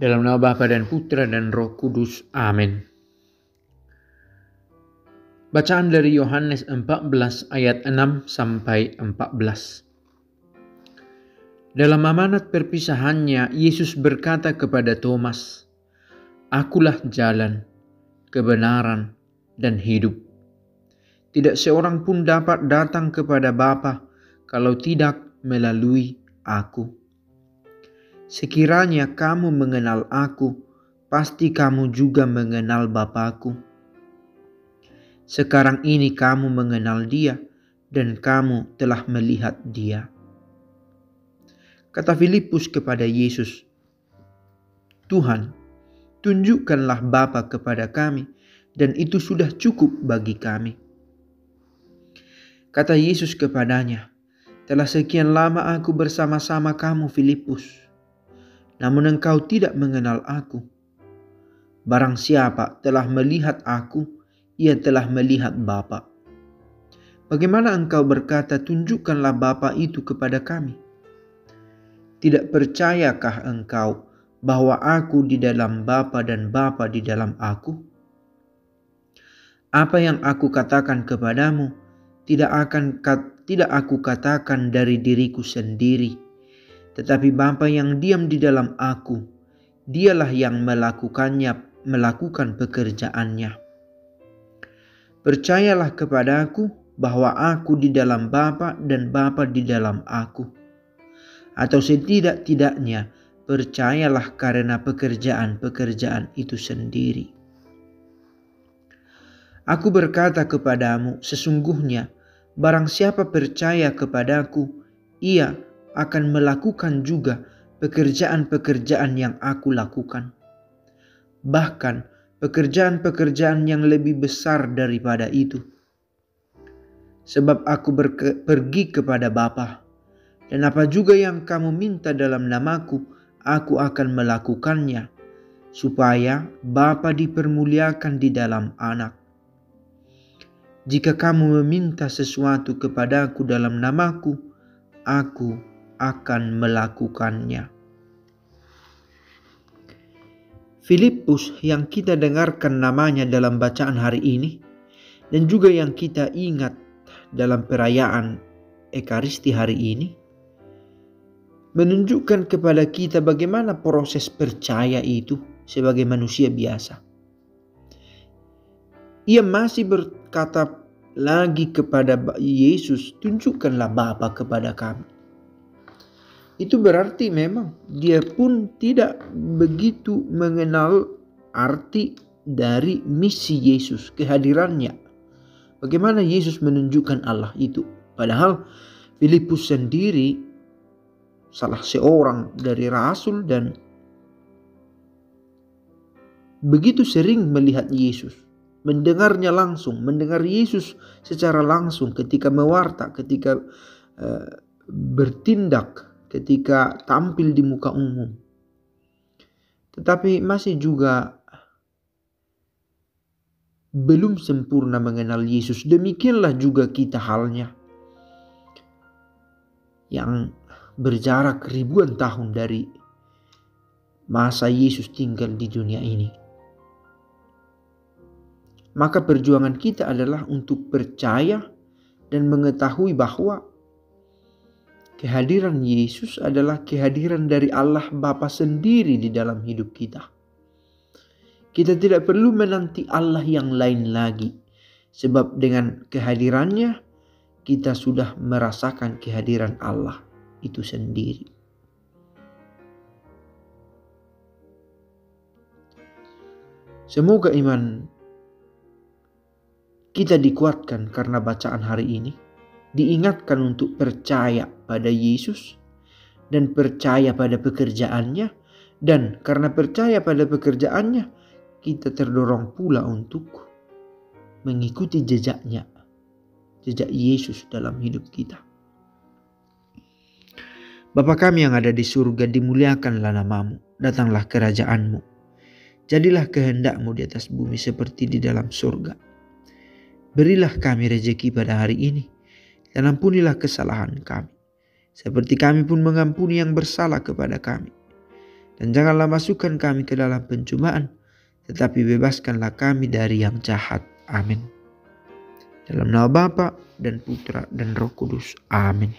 Dalam nama Bapa dan Putra dan Roh Kudus. Amin. Bacaan dari Yohanes 14 ayat 6 sampai 14. Dalam amanat perpisahannya, Yesus berkata kepada Thomas, "Akulah jalan, kebenaran, dan hidup. Tidak seorang pun dapat datang kepada Bapa kalau tidak melalui Aku. Sekiranya kamu mengenal Aku, pasti kamu juga mengenal Bapa-Ku. Sekarang ini kamu mengenal Dia dan kamu telah melihat Dia." Kata Filipus kepada Yesus, "Tuhan, tunjukkanlah Bapa kepada kami, dan itu sudah cukup bagi kami." Kata Yesus kepadanya, "Telah sekian lama aku bersama-sama kamu, Filipus, namun engkau tidak mengenal Aku. Barang siapa telah melihat Aku, ia telah melihat Bapa. Bagaimana engkau berkata, 'Tunjukkanlah Bapa itu kepada kami'? Tidak percayakah engkau bahwa Aku di dalam Bapa dan Bapa di dalam Aku? Apa yang Aku katakan kepadamu, tidak Aku katakan dari diriku sendiri, tetapi Bapa yang diam di dalam Aku, Dialah yang melakukan pekerjaannya. Percayalah kepada Aku bahwa Aku di dalam Bapa dan Bapa di dalam Aku. Atau setidak-tidaknya percayalah karena pekerjaan-pekerjaan itu sendiri. Aku berkata kepadamu, sesungguhnya barang siapa percaya kepadaku, ia akan melakukan juga pekerjaan-pekerjaan yang Aku lakukan. Bahkan pekerjaan-pekerjaan yang lebih besar daripada itu. Sebab Aku pergi kepada Bapa, dan apa juga yang kamu minta dalam namaku, Aku akan melakukannya, supaya Bapa dipermuliakan di dalam Anak. Jika kamu meminta sesuatu kepadaku dalam namaku, Aku akan melakukannya." Filipus yang kita dengarkan namanya dalam bacaan hari ini, dan juga yang kita ingat dalam perayaan Ekaristi hari ini, menunjukkan kepada kita bagaimana proses percaya itu sebagai manusia biasa. Ia masih berkata lagi kepada Yesus, "Tunjukkanlah Bapa kepada kami." Itu berarti memang dia pun tidak begitu mengenal arti dari misi Yesus, kehadirannya. Bagaimana Yesus menunjukkan Allah itu? Padahal Filipus sendiri salah seorang dari rasul dan begitu sering melihat Yesus, mendengarnya langsung, mendengar Yesus secara langsung ketika mewarta, ketika bertindak, ketika tampil di muka umum. Tetapi masih juga belum sempurna mengenal Yesus. Demikianlah juga kita halnya, yang berjarak ribuan tahun dari masa Yesus tinggal di dunia ini. Maka perjuangan kita adalah untuk percaya dan mengetahui bahwa kehadiran Yesus adalah kehadiran dari Allah Bapa sendiri di dalam hidup kita. Kita tidak perlu menanti Allah yang lain lagi, sebab dengan kehadirannya kita sudah merasakan kehadiran Allah itu sendiri. Semoga iman kita dikuatkan karena bacaan hari ini, diingatkan untuk percaya pada Yesus dan percaya pada pekerjaannya, dan karena percaya pada pekerjaannya kita terdorong pula untuk mengikuti jejaknya, jejak Yesus dalam hidup kita. Bapa kami yang ada di surga, dimuliakanlah namamu, datanglah kerajaanmu, jadilah kehendakmu di atas bumi seperti di dalam surga. Berilah kami rezeki pada hari ini, dan ampunilah kesalahan kami, seperti kami pun mengampuni yang bersalah kepada kami. Dan janganlah masukkan kami ke dalam pencobaan, tetapi bebaskanlah kami dari yang jahat. Amin. Dalam nama Bapa dan Putra dan Roh Kudus. Amin.